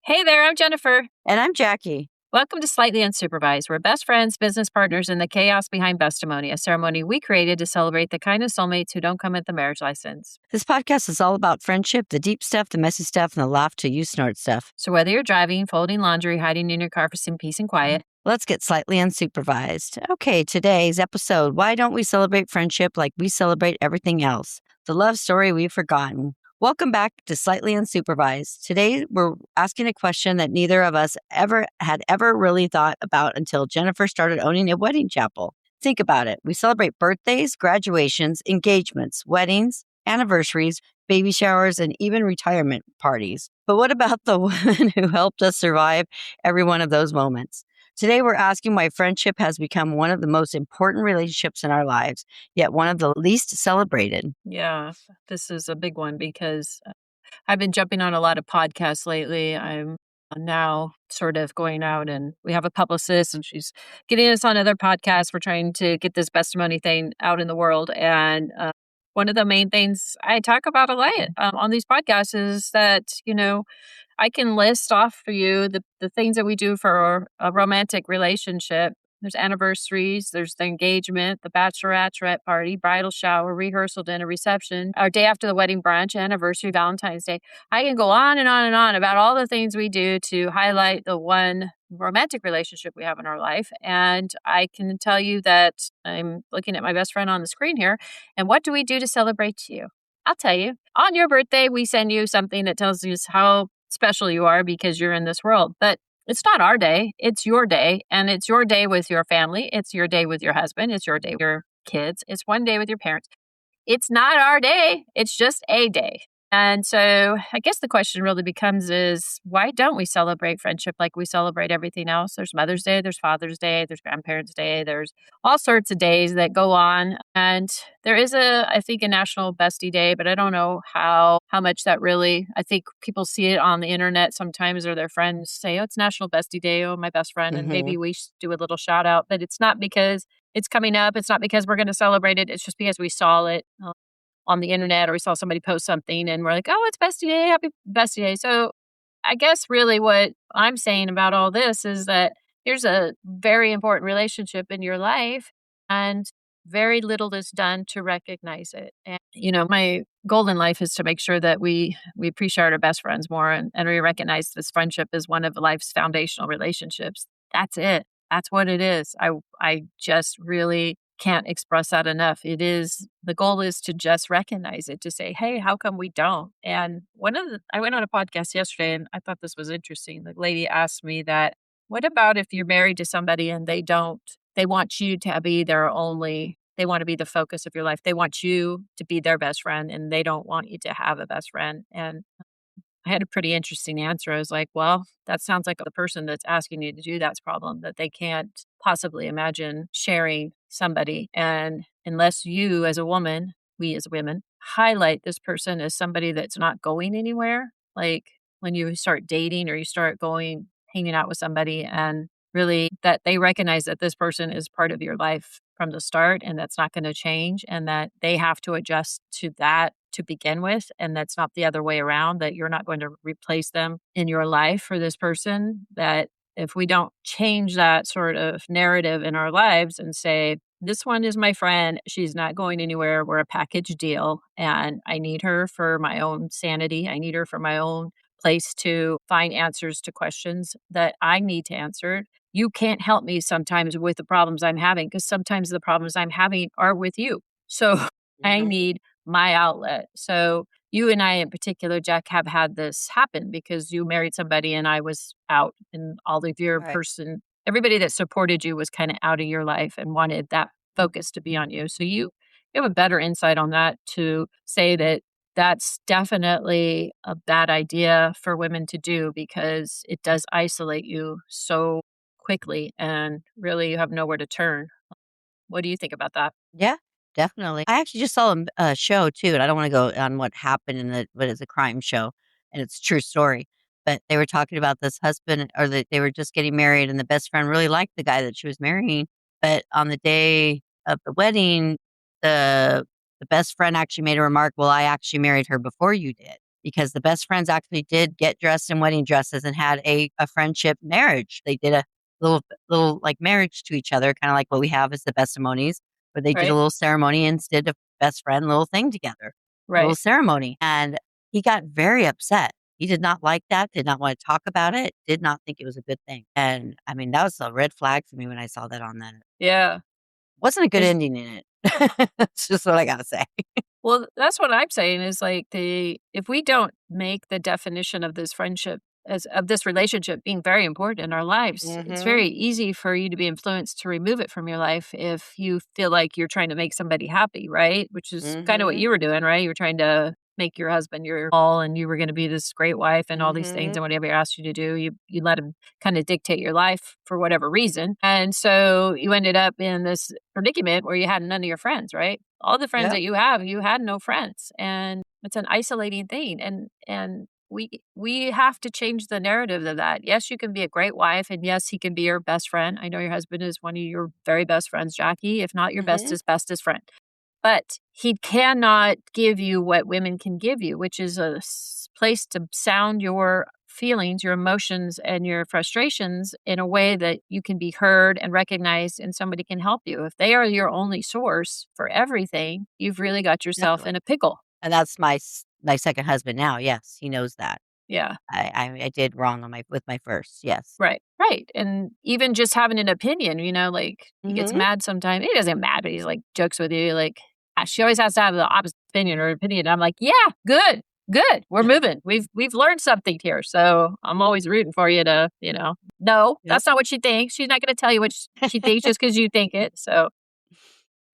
Hey there, I'm Jennifer. And I'm Jackie. Welcome to Slightly Unsupervised. We're best friends, business partners, and the chaos behind Bestimony, a ceremony we created to celebrate the kind of soulmates who don't come with the marriage license. This podcast is all about friendship, the deep stuff, the messy stuff, and the laugh till you snort stuff. So whether you're driving, folding laundry, hiding in your car for some peace and quiet, Let's get slightly unsupervised. Okay, today's episode, why don't we celebrate friendship like we celebrate everything else? The love story we've forgotten. Welcome back to Slightly Unsupervised. Today, we're asking a question that neither of us had ever really thought about until Jennifer started owning a wedding chapel. Think about it. We celebrate birthdays, graduations, engagements, weddings, anniversaries, baby showers, and even retirement parties. But what about the woman who helped us survive every one of those moments? Today, we're asking why friendship has become one of the most important relationships in our lives, yet one of the least celebrated. yeah, this is a big one because I've been jumping on a lot of podcasts lately. I'm now sort of going out and we have a publicist and she's getting us on other podcasts. We're trying to get this Bestimony thing out in the world. And one of the main things I talk about a lot on these podcasts is that, I can list off for you the things that we do for a romantic relationship. There's anniversaries, there's the engagement, the bachelorette party, bridal shower, rehearsal dinner, reception, our day after the wedding brunch, anniversary, Valentine's Day. I can go on and on and on about all the things we do to highlight the one romantic relationship we have in our life. And I can tell you that I'm looking at my best friend on the screen here. And what do we do to celebrate you? I'll tell you. On your birthday, we send you something that tells you how special you are because you're in this world. But it's not our day. It's your day. And it's your day with your family. It's your day with your husband. It's your day with your kids. It's one day with your parents. It's not our day. It's just a day. And so I guess the question really becomes is why don't we celebrate friendship like we celebrate everything else? There's Mother's Day, there's Father's Day, there's Grandparents' Day, there's all sorts of days that go on. And there is I think a National Bestie Day, but I don't know how much that really, I think people see it on the internet sometimes or their friends say, oh, it's National Bestie Day, oh, my best friend. And maybe we should do a little shout out, but it's not because it's coming up. It's not because we're going to celebrate it. It's just because we saw it on the internet or we saw somebody post something and we're like, oh, it's Bestie Day, happy Bestie Day. So I guess really what I'm saying about all this is that here's a very important relationship in your life and very little is done to recognize it. And, my goal in life is to make sure that we appreciate our best friends more and we recognize this friendship as one of life's foundational relationships. That's it. That's what it is. I just really can't express that enough. The goal is to just recognize it, to say, hey, how come we don't? And I went on a podcast yesterday and I thought this was interesting. The lady asked me that, what about if you're married to somebody and they want you to be they want to be the focus of your life. They want you to be their best friend and they don't want you to have a best friend. And I had a pretty interesting answer. I was like, well, that sounds like the person that's asking you to do that's problem, that they can't possibly imagine sharing somebody. And unless you as a woman, we as women, highlight this person as somebody that's not going anywhere, like when you start dating or you start hanging out with somebody and really that they recognize that this person is part of your life from the start and that's not going to change and that they have to adjust to that to begin with. And that's not the other way around, that you're not going to replace them in your life for this person. That if we don't change that sort of narrative in our lives and say, this one is my friend, she's not going anywhere, we're a package deal, and I need her for my own sanity. I need her for my own place to find answers to questions that I need to answer. You can't help me sometimes with the problems I'm having because sometimes the problems I'm having are with you. So I need my outlet. So you and I in particular, Jack, have had this happen because you married somebody and I was out and all of your everybody that supported you was kind of out of your life and wanted that focus to be on you. So you have a better insight on that to say that that's definitely a bad idea for women to do because it does isolate you so quickly and really you have nowhere to turn. What do you think about that? Yeah, definitely. I actually just saw a show too, and I don't want to go on what happened but it's a crime show and it's a true story. But they were talking about this husband or they were just getting married and the best friend really liked the guy that she was marrying. But on the day of the wedding, the best friend actually made a remark, well, I actually married her before you did. because the best friends actually did get dressed in wedding dresses and had a friendship marriage. They did a little like marriage to each other, kind of like what we have as the testimonies, but they did a Right. little ceremony and did a best friend little thing together, little Right. ceremony. And he got very upset. He did not like that, did not want to talk about it, did not think it was a good thing. And I mean, that was a red flag for me when I saw that on that. Yeah. Wasn't a good There's ending in it. That's just what I gotta say. Well, that's what I'm saying is like if we don't make the definition of this friendship as of this relationship being very important in our lives, it's Mhm. very easy for you to be influenced to remove it from your life if you feel like you're trying to make somebody happy, right? Which is kind of what Mhm. you were doing, right? You were trying to make your husband your all and you were going to be this great wife and all these things Mhm. and whatever he asked you to do, you let him kind of dictate your life for whatever reason. And so you ended up in this predicament where you had none of your friends, right? All the friends Yep. that you have, you had no friends. And it's an isolating thing. And we have to change the narrative of that. Yes, you can be a great wife and yes, he can be your best friend. I know your husband is one of your very best friends, Jackie, if not your Mhm. bestest friend. But he cannot give you what women can give you, which is a place to sound your feelings, your emotions, and your frustrations in a way that you can be heard and recognized, and somebody can help you. If they are your only source for everything, you've really got yourself in Definitely. a pickle. And that's my second husband now, yes, he knows that. Yeah. I did wrong on my with my first, yes. Right, right, and even just having an opinion, like, he gets Mhm. mad sometimes he doesn't get mad, but he's, like, jokes with you, like, she always has to have the opposite opinion or opinion." I'm like, "Yeah, good, good, we're moving. We've learned something here, so I'm always rooting for you to, no, Yep. that's not what she thinks. She's not gonna tell you what she thinks just because you think it, so."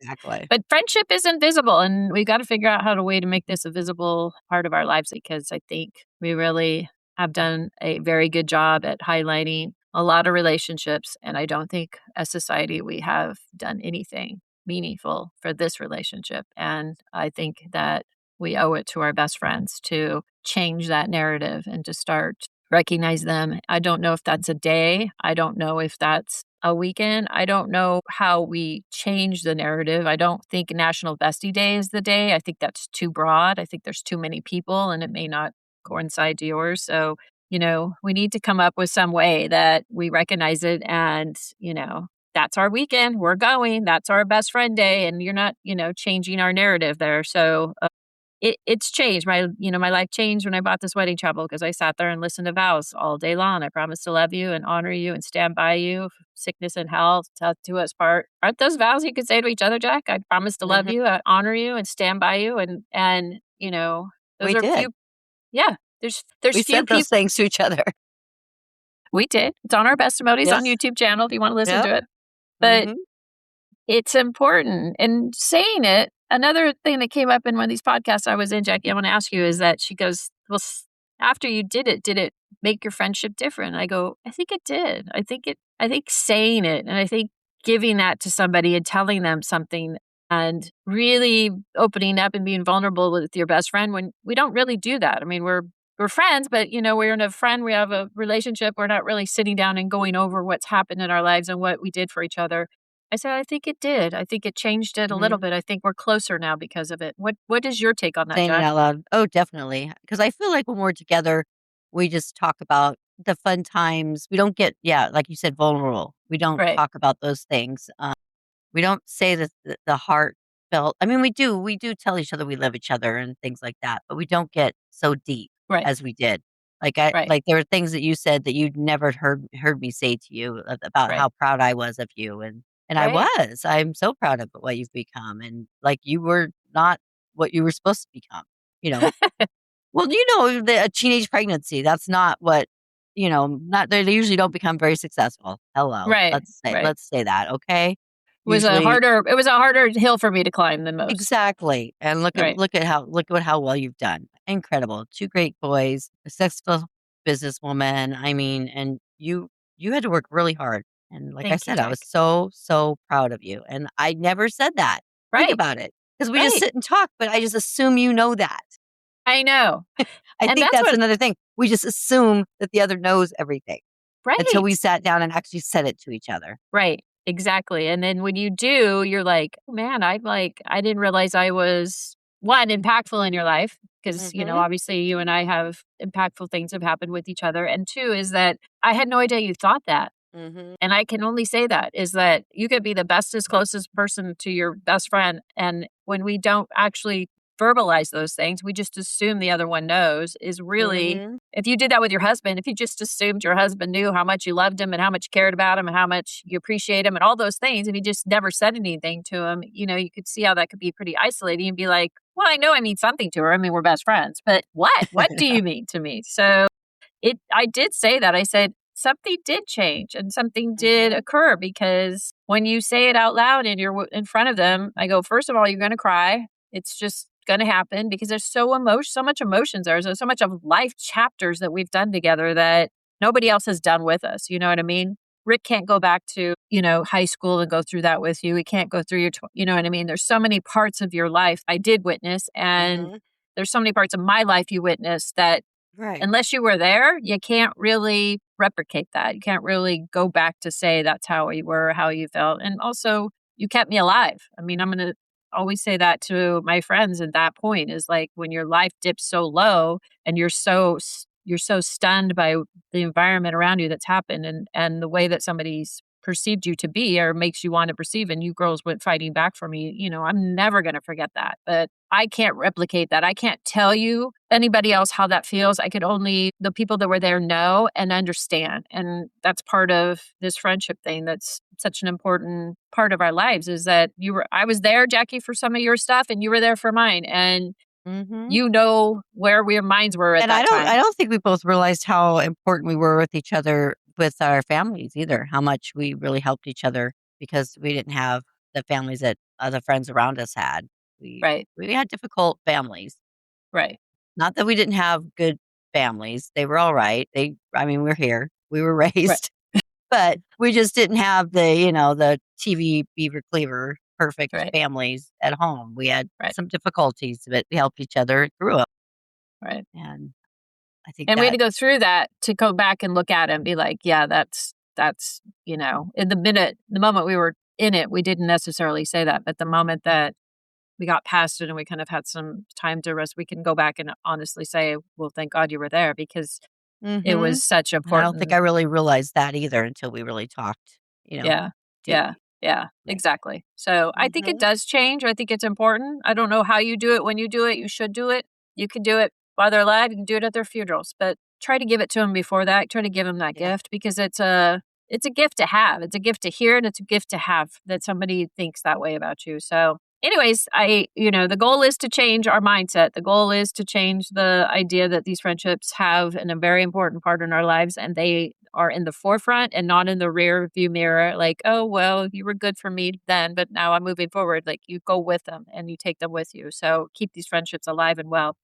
Exactly. But friendship is invisible, and we gotta figure out how to way to make this a visible part of our lives because I think we really have done a very good job at highlighting a lot of relationships, and I don't think as society we have done anything meaningful for this relationship, and I think that we owe it to our best friends to change that narrative and to start recognize them. I don't know if that's a day. I don't know if that's a weekend. I don't know how we change the narrative. I don't think National Bestie Day is the day. I think that's too broad. I think there's too many people and it may not coincide to yours. So, we need to come up with some way that we recognize it and, that's our weekend. We're going. That's our best friend day. And you're not, changing our narrative there. So it's changed. My life changed when I bought this wedding chapel because I sat there and listened to vows all day long. I promise to love you and honor you and stand by you, sickness and health, till to us part. Aren't those vows you could say to each other, Jack? I promise to love Mhm. you, honor you, and stand by you. And those We are did. few. Yeah, there's We few said those people. things to each other. We did. It's on our testimonies on Yes. YouTube channel if you want to listen Yep. to it. But Mhm. it's important, and saying it another thing that came up in one of these podcasts I was in, Jackie, I wanna ask you is that she goes, "Well, after you did it make your friendship different?" I go, "I think it did. I think saying it, and I think giving that to somebody and telling them something and really opening up and being vulnerable with your best friend when we don't really do that. I mean, we're friends, but, we're in a friend, we have a relationship, we're not really sitting down and going over what's happened in our lives and what we did for each other." I said, "I think it did. I think it changed it a little Mhm. bit. I think we're closer now because of it." What is your take on that, Saying it Jack? out loud. Oh, definitely. Because I feel like when we're together, we just talk about the fun times. We don't get, yeah, like you said, vulnerable. We don't Right, talk about those things. We don't say the heartfelt. I mean, we do tell each other we love each other and things like that, but we don't get so deep right, as we did. right, Like there were things that you said that you'd never heard me say to you about right, how proud I was of you, and I right. was. I'm so proud of what you've become, and like you were not what you were supposed to become. You know, well, a teenage pregnancy. That's not what Not they usually don't become very successful. Hello, Right, right. let's say that, okay? Usually It was a harder hill for me to climb than most. exactly, and Right. look at how well you've done. Incredible. 2 great boys, a successful businesswoman, I mean, and you had to work really hard, and like I Thank you, said, I was Jack. so, so proud of you, and I never said that. Think Right, about it, because we just right. sit and talk, but I just assume you know that. I know. I And think that's that's what another thing. We just assume that the other knows everything until we right. sat down and actually said it to each other. Right, exactly, and then when you do, you're like, "Oh, man, I didn't realize I was one, impactful in your life, because, Mhm. obviously you and I have impactful things have happened with each other. And two is that I had no idea you thought that. Mhm. And I can only say that is that you could be the bestest, closest person to your best friend. And when we don't actually verbalize those things, we just assume the other one knows is really, Mhm. if you did that with your husband, if you just assumed your husband knew how much you loved him and how much you cared about him and how much you appreciate him and all those things, if you just never said anything to him, you could see how that could be pretty isolating and be like, well, I know I mean something to her. I mean, we're best friends, but what? What do you mean to me? So I did say that. I said, something did change and something did Mhm. occur because when you say it out loud and you're in front of them, I go, first of all, you're going to cry. It's just going to happen because there's so much emotions there. There's so much of life chapters that we've done together that nobody else has done with us. You know what I mean? Rick can't go back to, high school and go through that with you. He can't go through you know what I mean? There's so many parts of your life I did witness, and Mhm. there's so many parts of my life you witnessed that Right. unless you were there, you can't really replicate that. You can't really go back to say that's how you were, how you felt. And also, you kept me alive. I mean, I'm going to always say that to my friends at that point is like when your life dips so low and you're so stunned by the environment around you that's happened and the way that somebody's perceived you to be or makes you want to perceive, and you girls went fighting back for me. I'm never going to forget that. But I can't replicate that. I can't tell you anybody else how that feels. I could only the people that were there know and understand. And that's part of this friendship thing that's such an important part of our lives is that I was there, Jackie, for some of your stuff and you were there for mine. And Mhm. you know where our minds were at And I that don't I time. don't think we both realized how important we were with each other with our families either, how much we really helped each other because we didn't have the families that other friends around us had. We Right. we had difficult families. Right. Not that we didn't have good families. They were all right. I mean, we're here. We were Right. raised, but we just didn't have the TV beaver cleaver perfect Right. families at home. We had Right. some difficulties, but we helped each other through it. Right. And I think And we had that to go through that to go back and look at it and be like, yeah, that's in the moment we were in it, we didn't necessarily say that. But the moment that we got past it and we kind of had some time to rest, we can go back and honestly say, well, thank God you were there because it Mhm. was such And I don't think important. I really realized that either until we really talked, you know, Yeah. to Yeah. Yeah. right. Exactly. So I think it Mhm. does change. I think it's important. I don't know how you do it when you do it. You should do it. You can do it while they're alive. You can do it at their funerals, but try to give it to them before that. Try to give them that Yeah. gift because it's a gift to have. It's a gift to hear and it's a gift to have that somebody thinks that way about you. So anyways, the goal is to change our mindset. The goal is to change the idea that these friendships have a very important part in our lives and they are in the forefront and not in the rear view mirror. Like, oh, well, you were good for me then, but now I'm moving forward. Like you go with them and you take them with you. So keep these friendships alive and well. All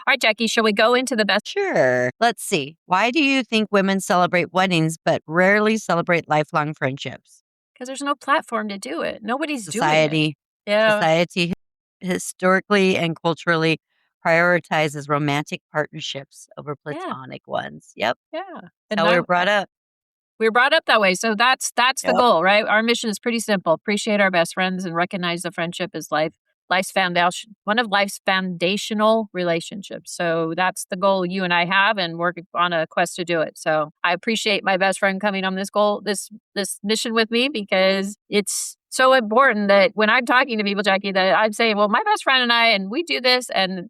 right, Jackie, shall we go into the best? Sure. Let's see. Why do you think women celebrate weddings but rarely celebrate lifelong friendships? Because there's no platform to do it. Nobody's doing it. Society Yeah. society historically and culturally prioritizes romantic partnerships over Yeah. platonic ones. Yep. Yeah. That's And how we were now brought up. we were brought up that way. So that's the Yep. goal, right? Our mission is pretty simple. Appreciate our best friends and recognize the friendship as life's foundation, one of life's foundational relationships. So that's the goal you and I have, and we're on a quest to do it. So I appreciate my best friend coming on this mission with me because it's so important that when I'm talking to people, Jackie, that I'm saying, well, my best friend and I, and we do this, and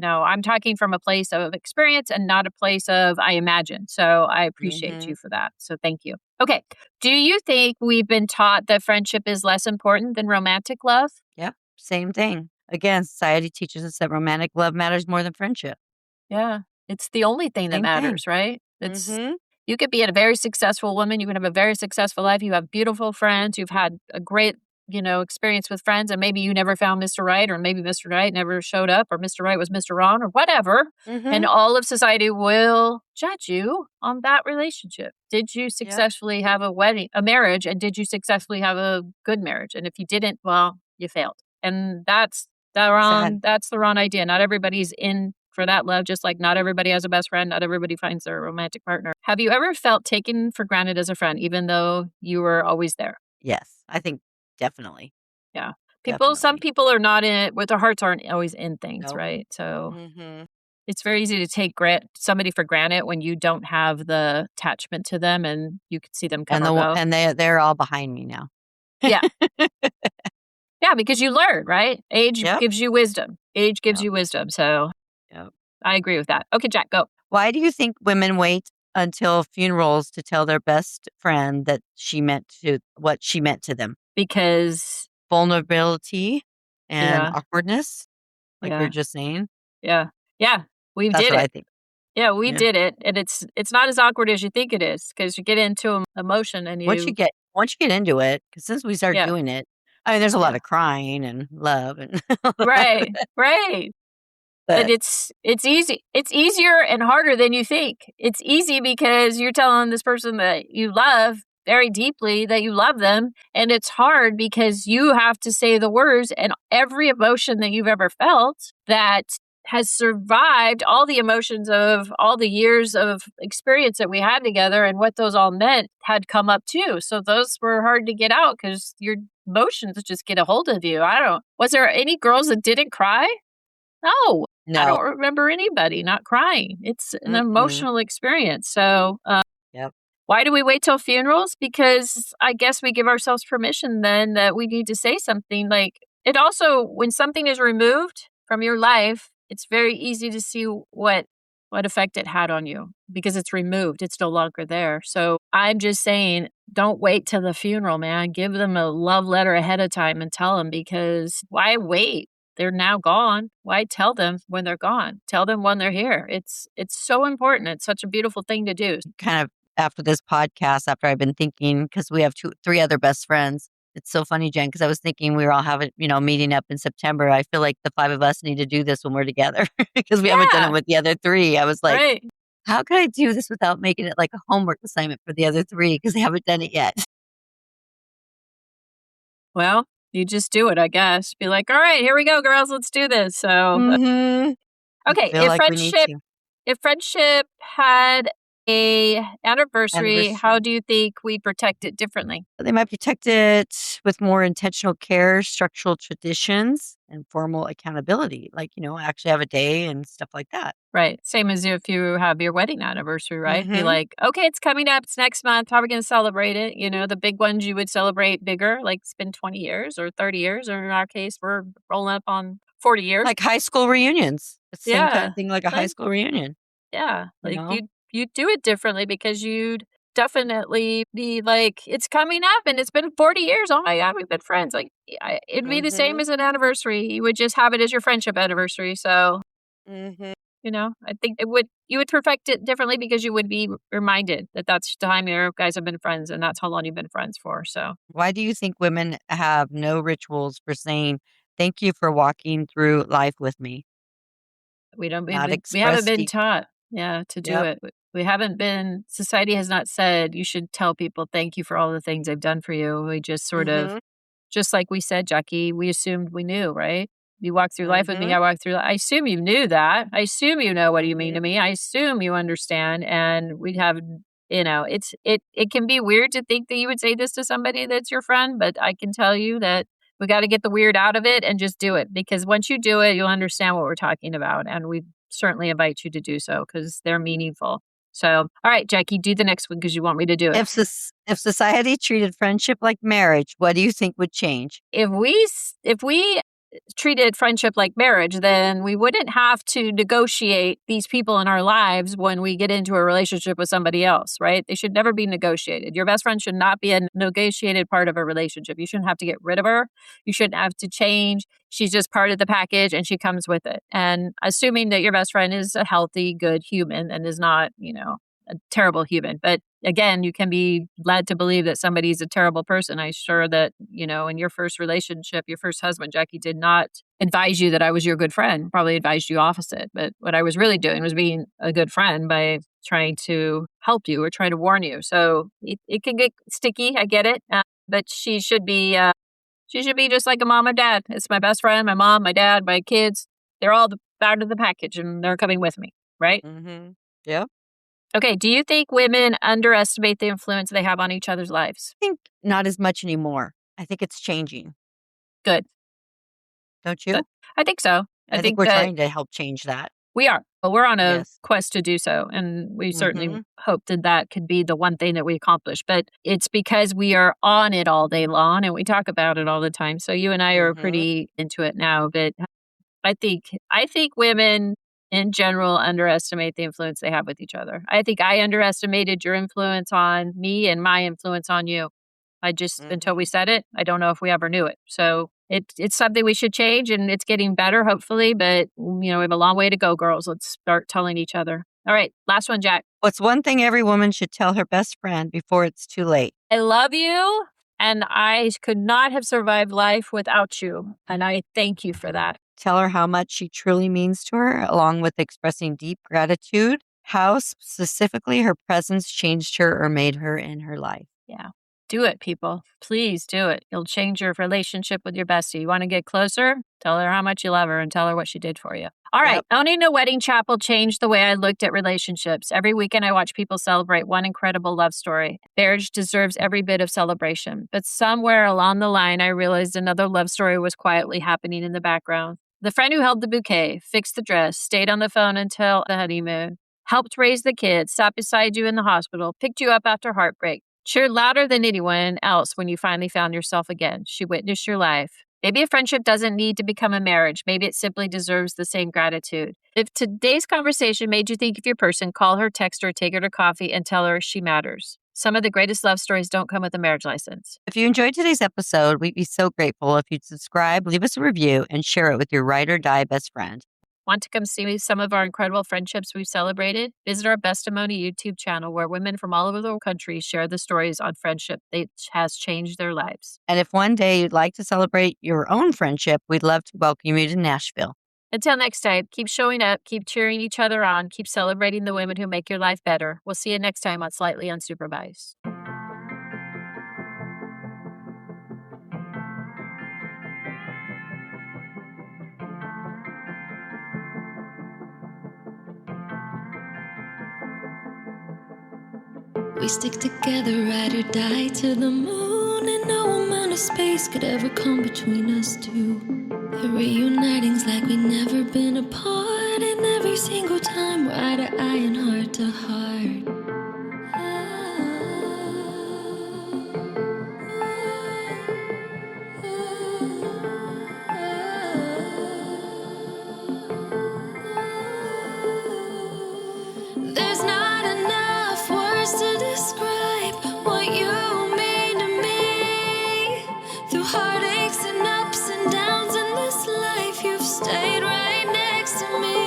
I'm talking from a place of experience and not a place of I imagine. So I appreciate you Mhm. for that. So thank you. Okay. Do you think we've been taught that friendship is less important than romantic love? Yep. Same thing. Again, society teaches us that romantic love matters more than friendship. Yeah. It's the only thing that Same thing. matters, right? Mhm. You could be a very successful woman. You can have a very successful life. You have beautiful friends. You've had a great, experience with friends. And maybe you never found Mr. Right, or maybe Mr. Right never showed up, or Mr. Right was Mr. Wrong, or whatever. And Mhm. all of society will judge you on that relationship. Did you Yep. successfully have a marriage, and did you successfully have a good marriage? And if you didn't, well, you failed. And Sad. that's the wrong idea. Not everybody's in for that love, just like not everybody has a best friend, not everybody finds their romantic partner. Have you ever felt taken for granted as a friend, even though you were always there? Yes. I think definitely. Yeah. Some definitely. people are not in it, with their hearts aren't always in things, Nope. right? So Mhm. it's very easy to take somebody for granted when you don't have the attachment to them and you can see them come And or go. they're all behind me now. Yeah. Yeah, because you learn, right? Age Yep, gives you wisdom. Age gives yep, you wisdom. So yep. I agree with that. Okay, Jack, go. Why do you think women wait until funerals to tell their best friend that she meant to what she meant to them? Because Vulnerability and yeah, awkwardness, like we were yeah, just saying? yeah, yeah. We That's did what I it. think. Yeah, we Yeah. did it, and it's not as awkward as you think it is because you get into emotion and Once you get into it, because since we started yeah, doing it, I mean, there's a lot yeah. of crying and love and Right, right. And but it's easy. It's easier and harder than you think. It's easy because you're telling this person that you love very deeply that you love them, and it's hard because you have to say the words and every emotion that you've ever felt that has survived all the emotions of all the years of experience that we had together and what those all meant had come up too. So those were hard to get out because your emotions just get a hold of you. I don't Was there any girls that didn't cry? No, I no. don't remember anybody not crying. It's an Mm-mm. emotional experience. So, Yep. why do we wait till funerals? Because I guess we give ourselves permission then that we need to say something. Like, it also, when something is removed from your life, it's very easy to see what effect it had on you because it's removed. It's no longer there. So I'm just saying, don't wait till the funeral, man. Give them a love letter ahead of time and tell them because why wait? They're now gone. Why tell them when they're gone? Tell them when they're here. It's so important. It's such a beautiful thing to do. Kind of after this podcast, after I've been thinking, because we have 3 other best friends. It's so funny, Jen, because I was thinking we were all having, meeting up in September. I feel like the 5 of us need to do this when we're together because we haven't done it Yeah, with the other 3. I was like, right. how can I do this without making it like a homework assignment for the other 3 because they haven't done it yet? Well, you just do it, I guess. Be like, "All right, here we go, girls. Let's do this." So, Mhm. I okay, feel like we need to. if friendship had a anniversary, how Anniversary. do you think we protect it differently? They might protect it with more intentional care, structural traditions, and formal accountability. Like, actually have a day and stuff like that. Right. Same as if you have your wedding anniversary, right? Be Mhm. like, okay, it's coming up. It's next month. How are we going to celebrate it? You know, the big ones you would celebrate bigger, like it's been 20 years or 30 years, or in our case, we're rolling up on 40 years. Like high school reunions. It's the same kind Yeah. of thing like a high Like, school reunion, yeah. you Like know? you'd do it differently because you'd definitely be like, it's coming up and it's been 40 years. Oh my God, we've been friends. Like, it'd be the same Mhm. as an anniversary. You would just have it as your friendship anniversary. So, Mhm. I think you would perfect it differently because you would be reminded that that's the time you guys have been friends and that's how long you've been friends for. So Why do you think women have no rituals for saying, "Thank you for walking through life with me"? Not we haven't express been deep. taught, yeah, to do Yep. it. We haven't been society has not said you should tell people thank you for all the things they've done for you. We just sort of Mhm. just like we said, Jackie, we assumed we knew, right? You walk through life with me, Mhm. I walk through I assume you knew that. I assume you know what you mean Mhm. to me. I assume you understand, and we'd have it can be weird to think that you would say this to somebody that's your friend, but I can tell you that we gotta get the weird out of it and just do it, because once you do it, you'll understand what we're talking about, and we certainly invite you to do so because 'cause they're meaningful. So, all right, Jackie, do the next one because you want me to do it. If society treated friendship like marriage, what do you think would change? If we treated friendship like marriage, then we wouldn't have to negotiate these people in our lives when we get into a relationship with somebody else, right? They should never be negotiated. Your best friend should not be a negotiated part of a relationship. You shouldn't have to get rid of her. You shouldn't have to change. She's just part of the package and she comes with it. And assuming that your best friend is a healthy, good human and is not, a terrible human. But again, you can be led to believe that somebody's a terrible person. I'm sure that, in your first relationship, your first husband, Jackie, did not advise you that I was your good friend, probably advised you opposite. But what I was really doing was being a good friend by trying to help you or trying to warn you. So it can get sticky. I get it. But she should be just like a mom or dad. It's my best friend, my mom, my dad, my kids. They're all part of the package and they're coming with me. Right. Mhm. Yep. Okay. Do you think women underestimate the influence they have on each other's lives? I think not as much anymore. I think it's changing. Good. don't So you? I think so. I I think think we're that trying to help change that. we are. But we're on a Yes. quest to do so, and we certainly Mhm. hope that that could be the one thing that we accomplish. But it's because we are on it all day long, and we talk about it all the time. So you and I are Mhm. pretty into it now. But I think women in general underestimate the influence they have with each other. I think I underestimated your influence on me and my influence on you. I just until we Mhm. said it, I don't know if we ever knew it. So it's something we should change, and it's getting better, hopefully. But we have a long way to go, girls. Let's start telling each other. All right, last one, Jack. What's one thing every woman should tell her best friend before it's too late? I love you, and I could not have survived life without you, and I thank you for that. Tell her how much she truly means to her, along with expressing deep gratitude, how specifically her presence changed her or made her in her life. Yeah. Do it, people. Please do it. You'll change your relationship with your bestie. You want to get closer? Tell her how much you love her and tell her what she did for you. All right. Yep. Owning a wedding chapel changed the way I looked at relationships. Every weekend, I watch people celebrate one incredible love story. Marriage deserves every bit of celebration. But somewhere along the line, I realized another love story was quietly happening in the background. The friend who held the bouquet, fixed the dress, stayed on the phone until the honeymoon, helped raise the kids, sat beside you in the hospital, picked you up after heartbreak, cheered louder than anyone else when you finally found yourself again. She witnessed your life. Maybe a friendship doesn't need to become a marriage. Maybe it simply deserves the same gratitude. If today's conversation made you think of your person, call her, text her, take her to coffee, and tell her she matters. Some of the greatest love stories don't come with a marriage license. If you enjoyed today's episode, we'd be so grateful if you'd subscribe, leave us a review, and share it with your ride or die best friend. Want to come see some of our incredible friendships we've celebrated? Visit our Bestimony YouTube channel where women from all over the country share the stories on friendship that has changed their lives. And if one day you'd like to celebrate your own friendship, we'd love to welcome you to Nashville. Until next time, keep showing up, keep cheering each other on, keep celebrating the women who make your life better. We'll see you next time on Slightly Unsupervised. We stick together, ride or die to the moon, and no amount of space could ever come between us two. The reuniting's like we've never been apart, and every single time we're eye to eye and heart to heart. There's not enough words to describe what you mean to me. Through heartaches and ups and downs in this life, you've stayed right next to me.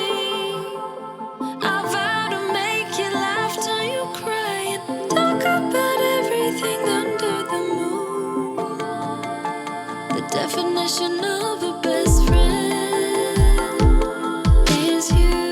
I vow to make you laugh till you cry and talk about everything under the moon. The definition of a best friend is you.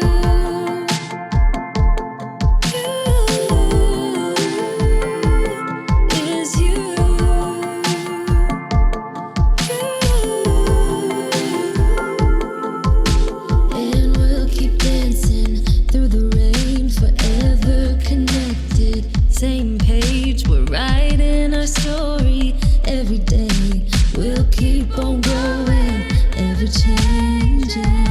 And we'll keep dancing through the rain, forever connected. Same page, we're writing our story every day. We'll keep on growing, ever changing.